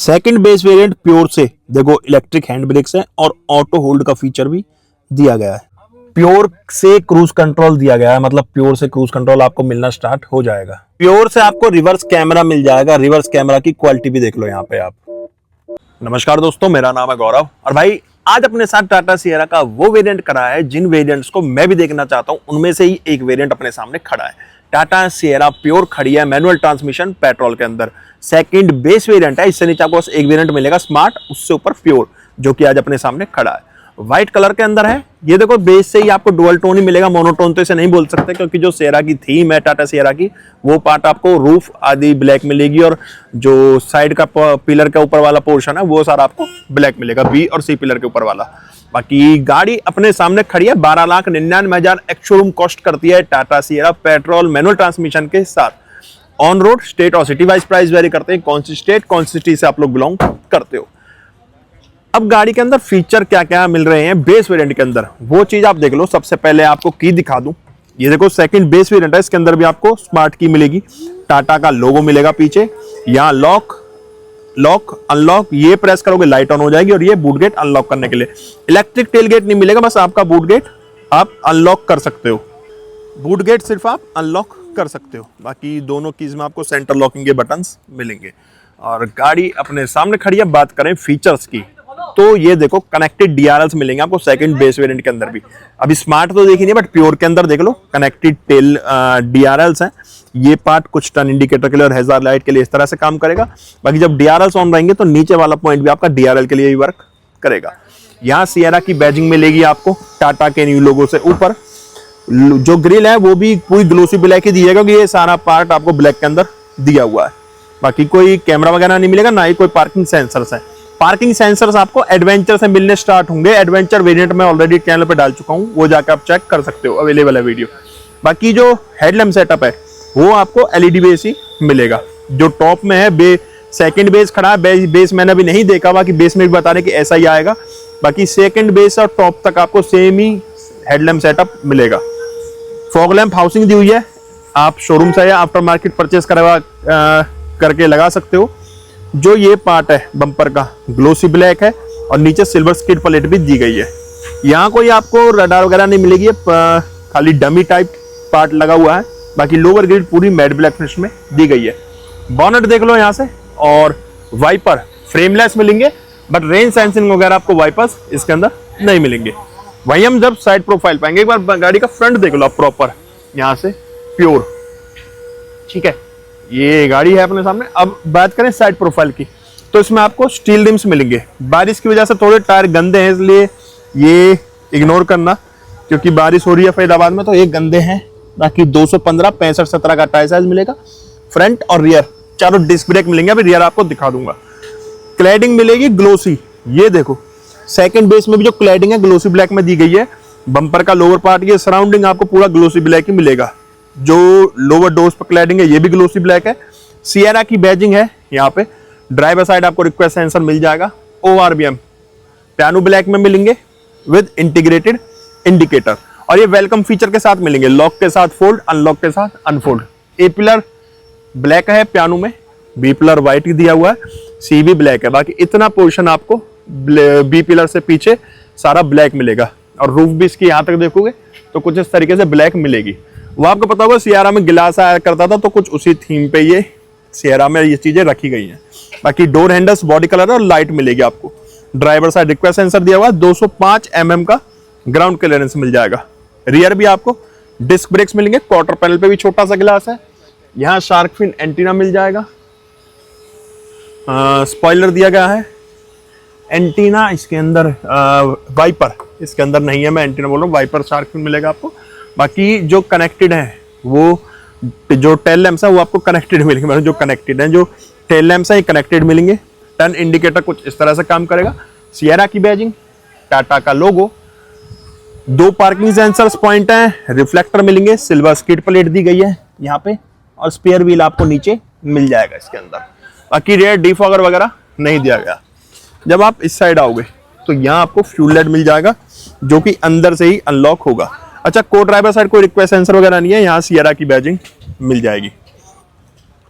Second base variant pure से देखो electric hand breaks है और ऑटो होल्ड का फीचर भी दिया गया है। प्योर से क्रूज कंट्रोल दिया गया है, मतलब प्योर से क्रूज कंट्रोल आपको मिलना स्टार्ट हो जाएगा। प्योर से आपको रिवर्स कैमरा मिल जाएगा। रिवर्स कैमरा की क्वालिटी भी देख लो यहाँ पे आप। नमस्कार दोस्तों, मेरा नाम है गौरव और भाई आज अपने साथ टाटा सिएरा का वो वेरिएंट खड़ा है जिन वेरिएंट्स को मैं भी देखना चाहता हूँ, उनमें से ही एक वेरिएंट अपने सामने खड़ा है। टाटा सिएरा प्योर खड़ी है मैनुअल ट्रांसमिशन पेट्रोल के अंदर। सेकंड बेस वेरिएंट है, इससे नीचे आपको एक वेरिएंट मिलेगा स्मार्ट, उससे ऊपर प्योर, जो कि आज अपने सामने खड़ा है। व्हाइट कलर के अंदर है। ये देखो बेस से ही आपको डुअल टोन ही मिलेगा, मोनोटोन तो इसे नहीं बोल सकते क्योंकि जो सिएरा की थीम है टाटा सिएरा की, वो पार्ट आपको रूफ आदि ब्लैक मिलेगी और जो साइड का पिलर के ऊपर वाला पोर्शन है वो सारा आपको ब्लैक मिलेगा, बी और सी पिलर के ऊपर वाला। बाकी गाड़ी अपने सामने खड़ी है। 12,99,000 एक्स शोरूम कॉस्ट करती है Tata Sierra petrol manual transmission के साथ। ऑन रोड स्टेट और सिटी वाइज प्राइस वेरी करते हैं, कौन सी स्टेट कौन सी सिटी से आप लोग बिलोंग करते हो। अब गाड़ी के अंदर फीचर क्या क्या मिल रहे हैं बेस वेरिएंट के अंदर, वो चीज आप देख लो। सबसे पहले आपको की दिखा दूं, ये देखो सेकंड बेस वेरिएंट है, इसके अंदर भी आपको स्मार्ट की मिलेगी, टाटा का लोगो मिलेगा पीछे। यहाँ लॉक अनलॉक, ये प्रेस करोगे लाइट ऑन हो जाएगी और ये बूट गेट अनलॉक करने के लिए। इलेक्ट्रिक टेल गेट नहीं मिलेगा, बस आपका बूट गेट आप अनलॉक कर सकते हो। बूट गेट सिर्फ आप अनलॉक कर सकते हो, बाकी दोनों कीज में आपको सेंटर लॉकिंग के बटन्स मिलेंगे। और गाड़ी अपने सामने खड़ी है। बात करें फीचर्स की तो ये देखो कनेक्टेड डीआरएल्स मिलेंगे आपको सेकंड बेस वेरिएंट के अंदर भी। अभी स्मार्ट तो देखी नहीं, बट प्योर के अंदर देख लो कनेक्टेड टेल डीआरएल्स हैं। ये पार्ट कुछ टर्न इंडिकेटर के लिए और हैजार्ड लाइट के लिए इस तरह से काम करेगा। बाकी जब डीआरएल्स ऑन रहेंगे तो नीचे वाला पॉइंट भी आपका डीआरएल के लिए ही वर्क करेगा। यहाँ सिएरा की बैजिंग मिलेगी आपको टाटा के न्यू लोगो से ऊपर। जो ग्रिल है वो भी पूरी ग्लोसी ब्लैक ही दिएगा क्योंकि ये सारा पार्ट आपको ब्लैक के अंदर दिया हुआ है। बाकी कोई कैमरा वगैरह नहीं मिलेगा, ना ही कोई पार्किंग सेंसर्स है। पार्किंग सेंसर्स आपको एडवेंचर से मिलने स्टार्ट होंगे। एडवेंचर वेरिएंट में ऑलरेडी चैनल पे डाल चुका हूं, वो जाकर आप चेक कर सकते हो, अवेलेबल है वीडियो। बाकी जो हेडलैम्प सेटअप है वो आपको एलईडी बेस ही मिलेगा। जो टॉप में है सेकंड बेस खड़ा है, बेस मैंने अभी नहीं देखा, बाकी बेस में भी बता रहे कि ऐसा ही आएगा। बाकी सेकंड बेस और टॉप तक आपको सेम ही हेडलैम्प सेटअप मिलेगा। फॉग लैंप हाउसिंग दी हुई है, आप शोरूम से या आफ्टर मार्केट परचेस करके लगा सकते हो। जो ये पार्ट है बम्पर का ग्लोसी ब्लैक है और नीचे सिल्वर स्किड प्लेट भी दी गई है। यहाँ कोई आपको रडार वगैरह नहीं मिलेगी, खाली डमी टाइप पार्ट लगा हुआ है। बाकी लोअर ग्रिड पूरी मैट ब्लैक फिनिश में दी गई है। बॉनेट देख लो यहाँ से, और वाइपर फ्रेमलेस मिलेंगे, बट रेन सेंसिंग वगैरह आपको वाइपर्स इसके अंदर नहीं मिलेंगे। वही हम जब साइड प्रोफाइल पाएंगे, एक बार गाड़ी का फ्रंट देख लो आप प्रॉपर, यहाँ से प्योर, ठीक है, ये गाड़ी है अपने सामने। अब बात करें साइड प्रोफाइल की तो इसमें आपको स्टील रिम्स मिलेंगे। बारिश की वजह से थोड़े टायर गंदे हैं, इसलिए ये इग्नोर करना, क्योंकि बारिश हो रही है फरीदाबाद में तो ये गंदे हैं। बाकी 215, 65, 17 का टायर साइज मिलेगा। फ्रंट और रियर चारों डिस्क ब्रेक मिलेंगे, अभी रियर आपको दिखा दूंगा। क्लैडिंग मिलेगी ग्लोसी, ये देखो सेकंड बेस में भी जो क्लैडिंग है ग्लोसी ब्लैक में दी गई है। बम्पर का लोअर पार्ट, ये सराउंडिंग आपको पूरा ग्लोसी ब्लैक ही मिलेगा। जो लोअर डोर्स पर क्लैडिंग है ये भी ग्लोसी ब्लैक है। सिएरा की बैजिंग है यहाँ पे। ड्राइवर साइड आपको रिक्वेस्ट सेंसर मिल जाएगा। ORBM पियानो ब्लैक में मिलेंगे विद इंटीग्रेटेड इंडिकेटर, और ये वेलकम फीचर के साथ मिलेंगे, लॉक के साथ फोल्ड, अनलॉक के साथ अनफोल्ड। ए पिलर ब्लैक है पियानो में, बी पिलर व्हाइट दिया हुआ है, सी भी ब्लैक है। बाकी इतना पोर्शन आपको बी पिलर से पीछे सारा ब्लैक मिलेगा, और रूफ भी इसकी यहाँ तक देखोगे तो कुछ इस तरीके से ब्लैक मिलेगी। वो आपको पता होगा सिएरा में गिलास आया करता था, तो कुछ उसी थीम पे ये सिएरा में ये चीजें रखी गई हैं। बाकी डोर हैंडल्स बॉडी कलर और लाइट मिलेगी आपको। ड्राइवर साइड रिक्वेस्ट सेंसर दिया हुआ है। 205 mm का ग्राउंड क्लियरेंस मिल जाएगा। रियर भी आपको डिस्क ब्रेक्स मिलेंगे। क्वार्टर पैनल पे भी छोटा सा गिलास है। यहाँ शार्क फिन एंटीना मिल जाएगा। स्पॉइलर दिया गया है। एंटीना इसके अंदर वाइपर इसके अंदर नहीं है, मैं एंटीना बोल रहा हूँ, वाइपर शार्क फिन मिलेगा आपको। बाकी जो कनेक्टेड है वो जो टेल लैंप्स है वो आपको कनेक्टेड मिलेंगे, मतलब जो कनेक्टेड है, जो टेल लैंप्स है ये कनेक्टेड मिलेंगे। टर्न इंडिकेटर कुछ इस तरह से काम करेगा। सिएरा की बैजिंग, टाटा का लोगो, 2 पार्किंग सेंसर्स पॉइंट है, रिफ्लेक्टर मिलेंगे, सिल्वर स्किड प्लेट दी गई है यहाँ पे, और स्पेयर व्हील आपको नीचे मिल जाएगा इसके अंदर। बाकी रेयर डिफॉगर वगैरह नहीं दिया गया। जब आप इस साइड आओगे तो यहाँ आपको फ्यूल लाइट मिल जाएगा, जो कि अंदर से ही अनलॉक होगा। अच्छा, को ड्राइवर साइड कोई रिक्वेस्ट सेंसर वगैरह नहीं है। यहाँ सिएरा की बैजिंग मिल जाएगी।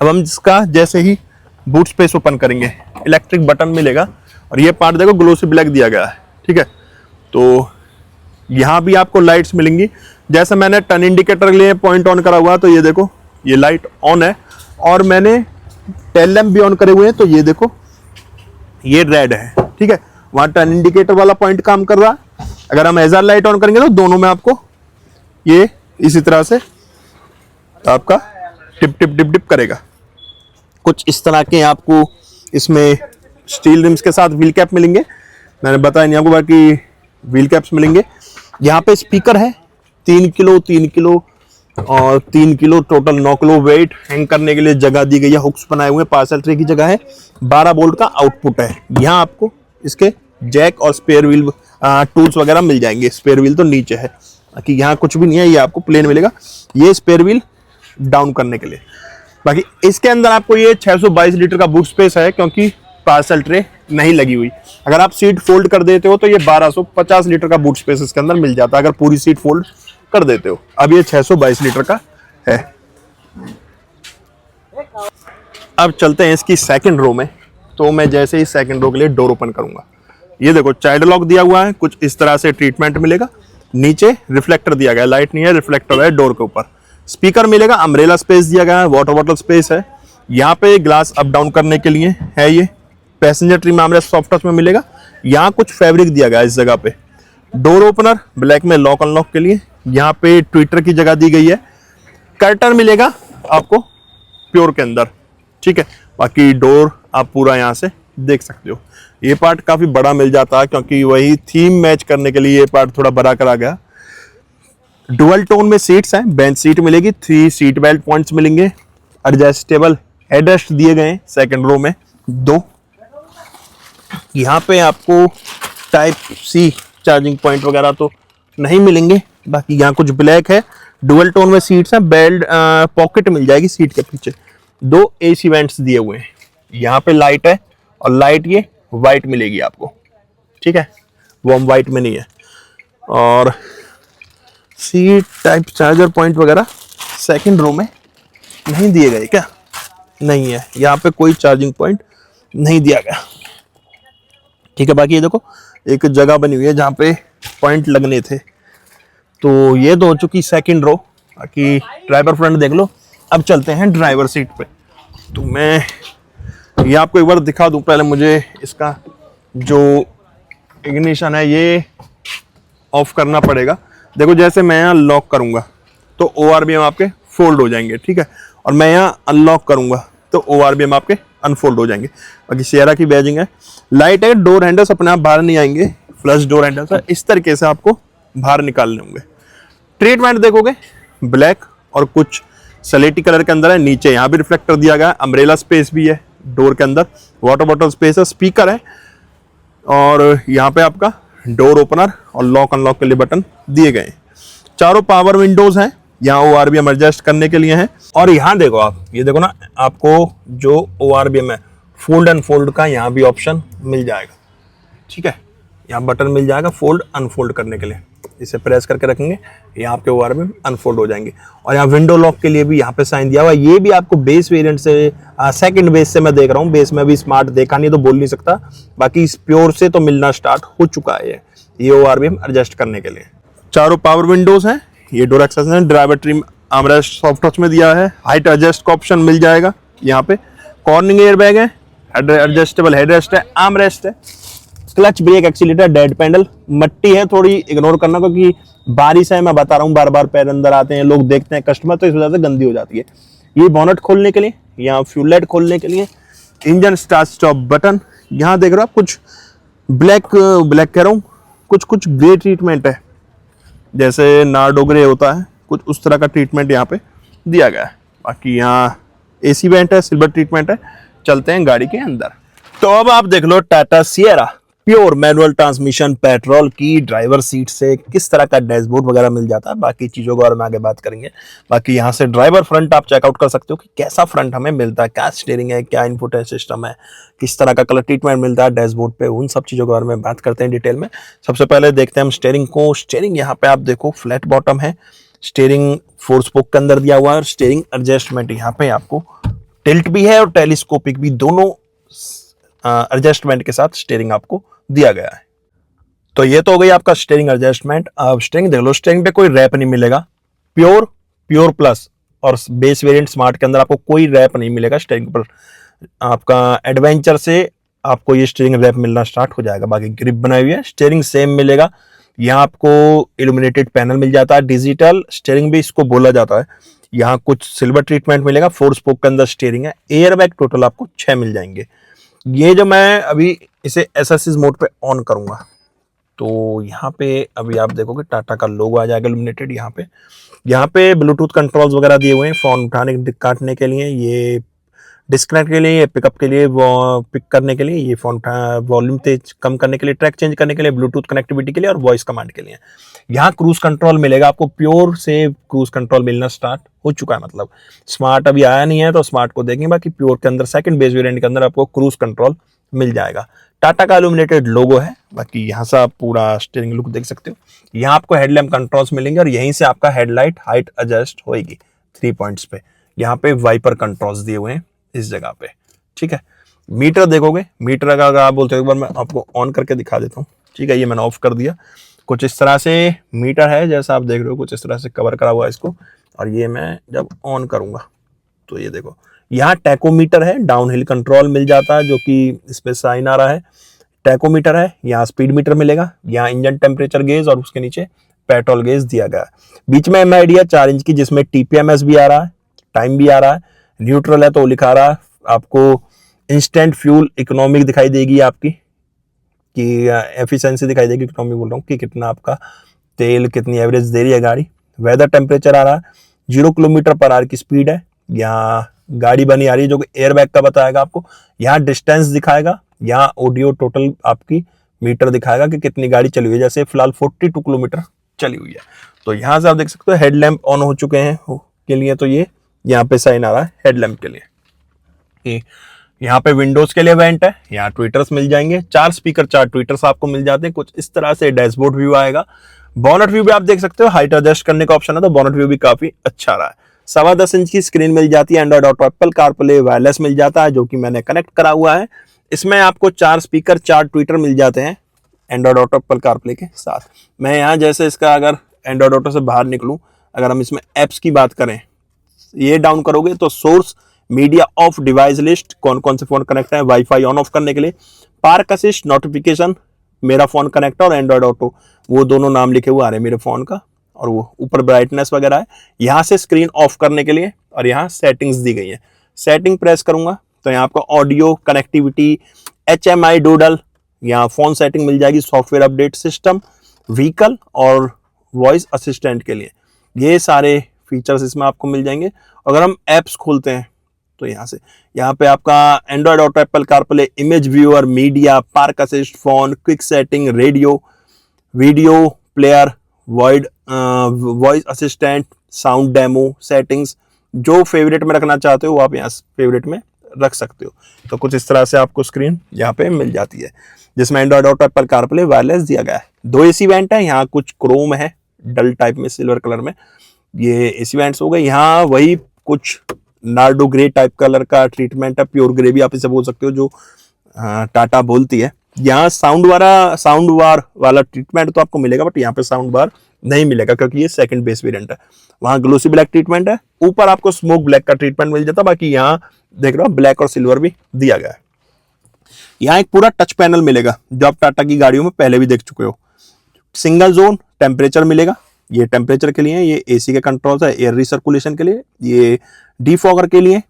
अब हम इसका जैसे ही बूट स्पेस ओपन करेंगे, इलेक्ट्रिक बटन मिलेगा। और ये पार्ट देखो ग्लोसी ब्लैक दिया गया है, ठीक है। तो यहाँ भी आपको लाइट्स मिलेंगी। जैसे मैंने टर्न इंडिकेटर के लिए पॉइंट ऑन करा हुआ है, तो ये देखो ये लाइट ऑन है। और मैंने टेल लैंप भी ऑन करे हुए हैं, तो ये देखो ये रेड है, ठीक है। वहां टर्न इंडिकेटर वाला पॉइंट काम कर रहा है। अगर हम एजर लाइट ऑन करेंगे तो दोनों में आपको ये इसी तरह से आपका टिप टिप टिप टिप करेगा। कुछ इस तरह के आपको इसमें स्टील रिम्स के साथ व्हील कैप मिलेंगे, मैंने बताया नहीं आपको, बाकी व्हील कैप्स मिलेंगे। यहाँ पे स्पीकर है 3 किलो 3 किलो और 3 kilo, total 9 kilo weight. Hang करने के लिए जगह दी गई है, हुक्स बनाए हुए, पार्सल ट्रे की जगह है। 12 वोल्ट का आउटपुट है। यहाँ आपको इसके जैक और स्पेयर व्हील टूल्स वगैरह मिल जाएंगे। स्पेयर व्हील तो नीचे है, बाकी यहाँ कुछ भी नहीं है, ये आपको प्लेन मिलेगा। ये स्पेयर व्हील डाउन करने के लिए। बाकी इसके अंदर आपको ये 622 लीटर का बूट स्पेस है, क्योंकि पार्सल ट्रे नहीं लगी हुई। अगर आप सीट फोल्ड कर देते हो तो ये 1250 लीटर का बूट स्पेस इसके अंदर मिल जाता है, अगर पूरी सीट फोल्ड कर देते हो। अब ये 622 लीटर का है। अब चलते हैं इसकी सेकंड रो में। तो मैं जैसे ही सेकंड रो के लिए डोर ओपन करूंगा, ये देखो चाइल्ड लॉक दिया हुआ है, कुछ इस तरह से ट्रीटमेंट मिलेगा। नीचे रिफ्लेक्टर दिया गया है, लाइट नहीं है, रिफ्लेक्टर है डोर के ऊपर। स्पीकर मिलेगा, अम्ब्रेला स्पेस दिया गया है, वाटर बॉटल स्पेस है। यहाँ पे ग्लास अप डाउन करने के लिए है। ये passenger trim armrest soft touch में मिलेगा। यहाँ कुछ फैब्रिक दिया गया है इस जगह पे। डोर ओपनर ब्लैक में लॉक अनलॉक के लिए। यहाँ पे ट्विटर की जगह दी गई है। कर्टन मिलेगा आपको प्योर के अंदर, ठीक है। बाकी डोर आप पूरा यहाँ से देख सकते हो। ये पार्ट काफी बड़ा मिल जाता है, क्योंकि वही थीम मैच करने के लिए ये पार्ट थोड़ा बड़ा करा गया। डुअल टोन में सीट्स हैं, बेंच सीट मिलेगी, 3 सीट बेल्ट पॉइंट्स मिलेंगे। एडजस्टेबल हेडरेस्ट दिए गए हैं सेकंड रो में 2। यहाँ पे आपको टाइप सी चार्जिंग पॉइंट वगैरह तो नहीं मिलेंगे। बाकी यहाँ कुछ ब्लैक है, डुअल टोन में सीट्स हैं, बेल्ट पॉकेट मिल जाएगी सीट के पीछे। 2 एसी वेंट्स दिए हुए हैं। यहाँ पे लाइट है, और लाइट ये वाइट मिलेगी आपको, ठीक है, वार्म वाइट में नहीं है। और सीट टाइप चार्जर पॉइंट वगैरह सेकंड रो में नहीं दिए गए क्या? नहीं है, यहाँ पे कोई चार्जिंग पॉइंट नहीं दिया गया, ठीक है। बाकी ये देखो एक जगह बनी हुई है जहाँ पे पॉइंट लगने थे। तो ये तो हो चुकी सेकंड रो। बाकी ड्राइवर फ्रंट देख लो। अब चलते हैं ड्राइवर सीट पे। तो मैं ये आपको एक बार दिखा दूं। पहले मुझे इसका जो इग्निशन है ये ऑफ करना पड़ेगा। देखो जैसे मैं यहाँ लॉक करूंगा तो ORBM आपके फोल्ड हो जाएंगे, ठीक है। और मैं यहाँ अनलॉक करूंगा तो ORBM आपके अनफोल्ड हो जाएंगे। बाकी सियरा की बैजिंग है, लाइट है, डोर हैंडल्स अपने आप बाहर नहीं आएंगे, फ्लश डोर हैंडल्स है। इस तरीके से आपको बाहर निकालने होंगे। ट्रीटमेंट देखोगे ब्लैक और कुछ सलेटी कलर के अंदर है। नीचे यहाँ भी रिफ्लेक्टर दिया गया है, अम्ब्रेला स्पेस भी है डोर के अंदर, वाटर बॉटल स्पेस है, स्पीकर है। और यहाँ पे आपका डोर ओपनर और लॉक अनलॉक के लिए बटन दिए गए हैं। चारों पावर विंडोज हैं, यहाँ ORBM एडजस्ट करने के लिए हैं। और यहाँ देखो आप, ये देखो ना, आपको जो ORBM है फोल्ड अनफोल्ड का यहाँ भी ऑप्शन मिल जाएगा, ठीक है। यहाँ बटन मिल जाएगा फोल्ड अनफोल्ड करने के लिए। इसे प्रेस करके रखेंगे, यहाँ आपके ORBM अनफोल्ड हो जाएंगे। और यहाँ विंडो लॉक के लिए भी यहाँ पे साइन दिया हुआ है। ये भी आपको बेस वेरिएंट से, सेकंड बेस से मैं देख रहा हूँ, बेस में भी स्मार्ट देखा नहीं तो बोल नहीं सकता। बाकी इस प्योर से तो मिलना स्टार्ट हो चुका है ये ORBM एडजस्ट करने के लिए। चारों पावर विंडोज हैं। ये डोर एक्सेस है, driver trim armrest soft touch में दिया है। हाइट एडजस्ट का ऑप्शन मिल जाएगा यहाँ पे। कॉर्निंग एयर बैग है, एडजस्टेबल हेडरेस्ट है, आर्मरेस्ट है। Clutch brake accelerator dead pedal. मट्टी है, थोड़ी इग्नोर करना क्योंकि बारिश है, मैं बता रहा हूँ, बार बार पैर अंदर आते हैं, लोग देखते हैं कस्टमर, तो इस वजह से गंदी हो जाती है। ये बोनट खोलने के लिए, यहाँ फ्यूल लाइट खोलने के लिए, इंजन स्टार्ट स्टॉप बटन। यहाँ देख रहे हो आप कुछ ब्लैक कह रहा हूँ, कुछ ग्रे ट्रीटमेंट है, जैसे नार्डो ग्रे होता है, कुछ उस तरह का ट्रीटमेंट यहाँ पे दिया गया है। बाकी यहाँ AC वेंट है, सिल्वर ट्रीटमेंट है। चलते हैं गाड़ी के अंदर। तो अब आप देख लो Tata Sierra pure manual transmission petrol की ड्राइवर सीट से किस तरह का डैशबोर्ड वगैरह मिल जाता है। बाकी चीजों को और हम आगे बात करेंगे। बाकी यहाँ से ड्राइवर फ्रंट आप चेकआउट कर सकते हो कि कैसा फ्रंट हमें मिलता है, क्या स्टीयरिंग है, क्या इनपुट सिस्टम है, किस तरह का कलर ट्रीटमेंट मिलता है डैशबोर्ड पे, उन सब चीजों के बारे में बात करते हैं डिटेल में। सबसे पहले देखते हैं हम स्टीयरिंग को। स्टीयरिंग यहाँ पे आप देखो फ्लैट बॉटम है, स्टीयरिंग 4 स्पोक के अंदर दिया हुआ है। स्टीयरिंग एडजस्टमेंट यहाँ पे आपको टिल्ट भी है और टेलीस्कोपिक भी, दोनों एडजस्टमेंट के साथ स्टीयरिंग आपको दिया गया है। तो ये तो हो गई आपका स्टीयरिंग एडजस्टमेंट। अब स्टीयरिंग देख लो, स्टीयरिंग पे कोई रैप नहीं मिलेगा। प्योर, प्योर प्लस और बेस वेरिएंट स्मार्ट के अंदर आपको कोई रैप नहीं मिलेगा स्टीयरिंग पर। आपका एडवेंचर से आपको ये स्टीयरिंग रैप मिलना स्टार्ट हो जाएगा। बाकी ग्रिप बनाई हुई है, स्टीयरिंग सेम मिलेगा। यहाँ आपको इल्यूमिनेटेड पैनल मिल जाता है, डिजिटल स्टीयरिंग भी इसको बोला जाता है। यहाँ कुछ सिल्वर ट्रीटमेंट मिलेगा, 4 स्पोक के अंदर स्टीयरिंग है। एयर बैग टोटल आपको 6 मिल जाएंगे। ये जो मैं अभी इसे एसएससी मोड पे ऑन करूंगा तो यहाँ पे अभी आप देखोगे टाटा का लोगो आ जाएगा इल्यूमिनेटेड। यहाँ पे ब्लूटूथ कंट्रोल्स वगैरह दिए हुए हैं, फोन उठाने काटने के लिए, ये डिस्कनेक्ट के लिए, ये पिकअप के लिए, वो पिक करने के लिए, ये फोन वॉल्यूम तेज कम करने के लिए, ट्रैक चेंज करने के लिए, ब्लूटूथ कनेक्टिविटी के लिए और वॉइस कमांड के लिए। यहाँ क्रूज कंट्रोल मिलेगा आपको, प्योर से क्रूज कंट्रोल मिलना स्टार्ट हो चुका है। मतलब स्मार्ट अभी आया नहीं है तो स्मार्ट को देखेंगे, बाकी प्योर के अंदर सेकंड बेस वेरिएंट के अंदर आपको क्रूज कंट्रोल मिल जाएगा। टाटा का इल्यूमिनेटेड लोगो है। बाकी यहाँ से आप पूरा स्टीयरिंग लुक देख सकते हो। यहाँ आपको हेडलैम्प कंट्रोल्स मिलेंगे और यहीं से आपका हेडलाइट हाइट एडजस्ट होगी 3 पॉइंट्स पे। यहाँ पे वाइपर कंट्रोल्स दिए हुए हैं इस जगह पे, ठीक है। मीटर देखोगे, मीटर अगर आप बोलते हो एक बार मैं आपको ऑन करके दिखा देता हूँ, ठीक है। ये मैंने ऑफ कर दिया। कुछ इस तरह से मीटर है, जैसा आप देख रहे हो, कुछ इस तरह से कवर करा हुआ है इसको। और ये मैं जब ऑन करूंगा तो ये देखो, यहाँ टैकोमीटर है, डाउनहिल कंट्रोल मिल जाता है, जो कि इस पे साइन आ रहा है, टैकोमीटर है। यहाँ स्पीड मीटर मिलेगा, यहाँ इंजन टेम्परेचर गेज और उसके नीचे पेट्रोल गेज दिया गया है। बीच में एमआईडी 4 इंच की, जिसमें टीपीएमएस भी आ रहा है, टाइम भी आ रहा है। न्यूट्रल है तो लिखा रहा है आपको इंस्टेंट फ्यूल इकोनॉमिक दिखाई देगी आपकी, कि एफिशिएंसी दिखाई देगी, इकोनॉमिक बोल रहा हूँ, कि कितना आपका तेल, कितनी एवरेज दे रही है गाड़ी। वेदर टेम्परेचर आ रहा है, 0 किलोमीटर पर आवर की स्पीड है। यहाँ गाड़ी बनी आ रही है जो कि एयर बैग का बताएगा आपको। यहाँ डिस्टेंस दिखाएगा, यहाँ ऑडियो टोटल आपकी मीटर दिखाएगा कि कितनी गाड़ी चली हुई है। जैसे फिलहाल 42 किलोमीटर चली हुई है। तो यहाँ से आप देख सकते हो हेडलैम्प ऑन हो चुके हैं के लिए, तो ये यहाँ पे साइन आ रहा है हेडलैम्प के लिए। यहाँ पे विंडोज के लिए वेंट है, यहाँ ट्विटर्स मिल जाएंगे, 4 स्पीकर 4 ट्विटर्स आपको मिल जाते हैं। कुछ इस तरह से डैशबोर्ड व्यू आएगा। बॉनेट व्यू भी आप देख सकते हो, हाइट एडजस्ट करने का ऑप्शन है, तो बॉनेट व्यू भी काफी अच्छा रहा है। 10.25 इंच की स्क्रीन मिल जाती है। Android Auto, Apple CarPlay, wireless मिल जाता है, जो कि मैंने कनेक्ट करा हुआ है। इसमें आपको 4 स्पीकर 4 ट्विटर मिल जाते हैं एंड्रॉइड ऑटो, एप्पल कारप्ले के साथ। मैं यहाँ जैसे इसका अगर एंड्रॉइड ऑटो से बाहर निकलूं, अगर हम इसमें एप्स की बात करें, ये डाउन करोगे तो source, media of, device list, कौन कौन से फोन कनेक्ट है, वाईफाई ऑन ऑफ करने के लिए, पार्क असिस्ट, नोटिफिकेशन, मेरा फोन कनेक्ट और एंड्रॉइड ऑटो, वो दोनों नाम लिखे हुए आ रहे हैं मेरे फोन का। और वो ऊपर ब्राइटनेस वगैरह है। यहाँ से स्क्रीन ऑफ करने के लिए, और यहाँ सेटिंग्स दी गई है। सेटिंग प्रेस करूंगा तो यहाँ आपको ऑडियो, कनेक्टिविटी, HMI डूडल, यहाँ फोन सेटिंग मिल जाएगी, सॉफ्टवेयर अपडेट सिस्टम, व्हीकल और वॉइस असिस्टेंट के लिए। ये सारे फीचर्स इसमें आपको मिल जाएंगे। अगर हम एप्स खोलते हैं तो यहाँ पे आपका Android Auto, Apple CarPlay, image viewer, media, park assist, phone, quick setting, radio, video player, voice assistant, sound demo, settings, जो फेवरेट में रखना चाहते हो वो आप यहाँ फेवरेट में रख सकते हो। तो कुछ इस तरह से आपको स्क्रीन यहाँ पे मिल जाती है, जिसमें Android Auto, Apple CarPlay, wireless दिया गया है। 2 एसी वेंट है, यहाँ कुछ क्रोम है डल टाइप में, सिल्वर कलर में, ये एसी वेंट्स हो गए। यहाँ वही कुछ नार्डो ग्रे टाइप कलर का ट्रीटमेंट है, प्योर ग्रे भी आप इसे बोल सकते हो, जो टाटा बोलती है। यहाँ साउंड बार वाला ट्रीटमेंट तो आपको मिलेगा, बट यहाँ पे साउंड बार नहीं मिलेगा क्योंकि ये सेकंड बेस वेरिएंट है। वहाँ ग्लोसी ब्लैक ट्रीटमेंट है, ऊपर आपको स्मोक ब्लैक का ट्रीटमेंट मिल जाता है। बाकी यहाँ देख रहे हो ब्लैक और सिल्वर भी दिया गया है। यहाँ एक पूरा टच पैनल मिलेगा, जो आप टाटा की गाड़ियों में पहले भी देख चुके हो। सिंगल जोन टेम्परेचर मिलेगा, ये टेम्परेचर के लिए, ये एसी के कंट्रोल्स है, एयर रिसर्कुलेशन के लिए, ये डीफॉगर के लिए,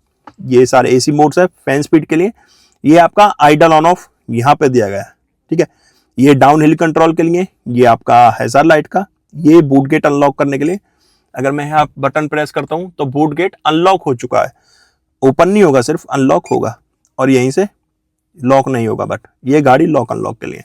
ये सारे एसी मोड्स है, फैन स्पीड के लिए, ये आपका आइडल ऑन ऑफ यहाँ पे दिया गया है, ठीक है। ये डाउन हिल कंट्रोल के लिए, ये आपका हैजार्ड लाइट का, ये बूट गेट अनलॉक करने के लिए। अगर मैं यहाँ बटन प्रेस करता हूँ तो बूट गेट अनलॉक हो चुका है, ओपन नहीं होगा, सिर्फ अनलॉक होगा, और यहीं से लॉक नहीं होगा, बट ये गाड़ी लॉक अनलॉक के लिए।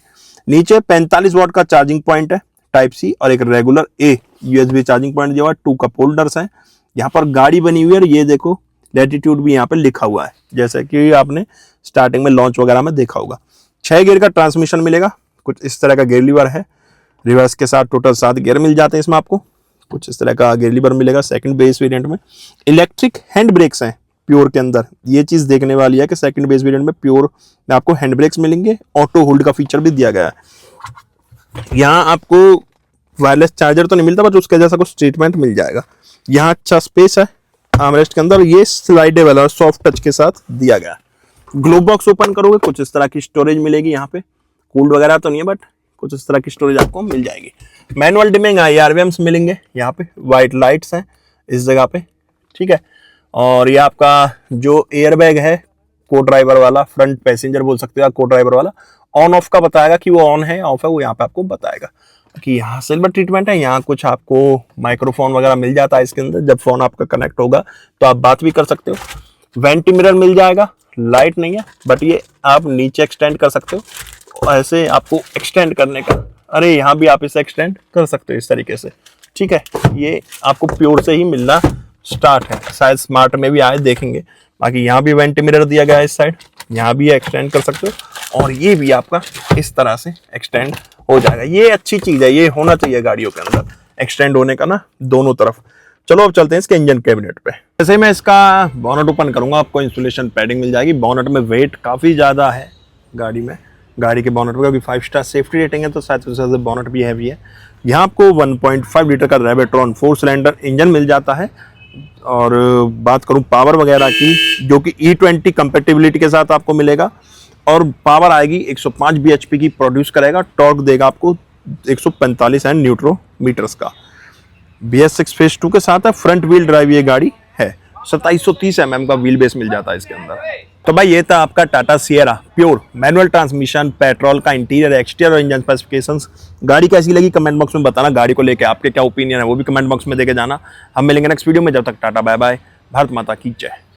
नीचे 45 वाट का चार्जिंग पॉइंट है टाइप सी, और एक रेगुलर ए यूएसबी चार्जिंग पॉइंट दिया हुआ है। 2 कप होल्डर्स हैं, यहाँ पर गाड़ी बनी हुई है, और ये देखो लैटिट्यूड भी यहाँ पे लिखा हुआ है, जैसे कि आपने स्टार्टिंग में लॉन्च वगैरह में देखा होगा। 6 गियर का ट्रांसमिशन मिलेगा, कुछ इस तरह का गियर लीवर है, रिवर्स के साथ टोटल 7 गियर मिल जाते हैं इसमें आपको। कुछ इस तरह का गियर लीवर मिलेगा सेकंड बेस वेरिएंट में। इलेक्ट्रिक हैंड ब्रेक्स हैं, प्योर के अंदर ये चीज़ देखने वाली है कि सेकंड बेस वेरिएंट में प्योर में आपको हैंड ब्रेक्स मिलेंगे, ऑटो होल्ड का फीचर भी दिया गया है। यहाँ आपको वायरलेस चार्जर तो नहीं मिलता, बट उसके जैसा कुछ ट्रीटमेंट मिल जाएगा। यहाँ अच्छा स्पेस है आर्मरेस्ट के अंदर, ये स्लाइडेबल और सॉफ्ट टच के साथ दिया गया। ग्लोब बॉक्स ओपन करोगे कुछ इस तरह की स्टोरेज मिलेगी, यहाँ पे कूल्ड वगैरह तो नहीं है, बट कुछ इस तरह की स्टोरेज आपको मिल जाएगी। मैनुअल डिमिंग IRVMs मिलेंगे, यहाँ पे वाइट लाइट्स हैं इस जगह पे, ठीक है। और ये आपका जो एयरबैग है को ड्राइवर वाला, फ्रंट पैसेंजर बोल सकते हो, को ड्राइवर वाला ऑन ऑफ का बताएगा कि वो ऑन है ऑफ है, वो यहाँ पे आपको बताएगा कि यहाँ सिल्वर ट्रीटमेंट है। यहाँ कुछ आपको माइक्रोफोन वगैरह मिल जाता है इसके अंदर, जब फोन आपका कनेक्ट होगा तो आप बात भी कर सकते हो। वेंटी मिरर मिल जाएगा, लाइट नहीं है बट ये आप नीचे एक्सटेंड कर सकते हो, ऐसे आपको एक्सटेंड करने का, अरे यहाँ भी आप इसे एक्सटेंड कर सकते हो इस तरीके से, ठीक है। ये आपको प्योर से ही मिलना स्टार्ट है, शायद स्मार्ट में भी आए देखेंगे। बाकी यहाँ भी वेंटी मिरर दिया गया है इस साइड, यहाँ भी एक्सटेंड कर सकते हो, और ये भी आपका इस तरह से एक्सटेंड हो जाएगा। ये अच्छी चीज है, ये होना चाहिए गाड़ियों के अंदर, एक्सटेंड होने का ना दोनों तरफ। चलो अब चलते हैं इसके इंजन कैबिनेट पे। जैसे मैं इसका बॉनेट ओपन करूंगा आपको इंसुलेशन पैडिंग मिल जाएगी। बॉनेट में वेट काफी ज्यादा है गाड़ी में, गाड़ी के बॉनेट पे, क्योंकि 5 स्टार सेफ्टी रेटिंग है तो शायद उस वजह से बॉनेट भी हैवी है। यहाँ आपको 1.5 लीटर का रेवेट्रॉन 4 सिलेंडर इंजन मिल जाता है। और बात करूं पावर वगैरह की, जो कि E20 कंपेटिबिलिटी के साथ आपको मिलेगा, और पावर आएगी 105 bhp की प्रोड्यूस करेगा। टॉर्क देगा आपको 145 न्यूट्रो मीटर्स का। BS6 फेज 2 के साथ है। फ्रंट व्हील ड्राइव ये गाड़ी है, 2730 mm का व्हील बेस मिल जाता है इसके अंदर। तो भाई ये था आपका Tata Sierra pure manual transmission petrol का इंटीरियर एक्सटीरियर और इंजन स्पेसिफिकेशंस। गाड़ी कैसी लगी कमेंट बॉक्स में बताना, गाड़ी को लेके आपके क्या ओपिनियन है वो भी कमेंट बॉक्स में देके जाना। हम मिलेंगे नेक्स्ट वीडियो में, जब तक टाटा बाय बाय, भारत माता की जय।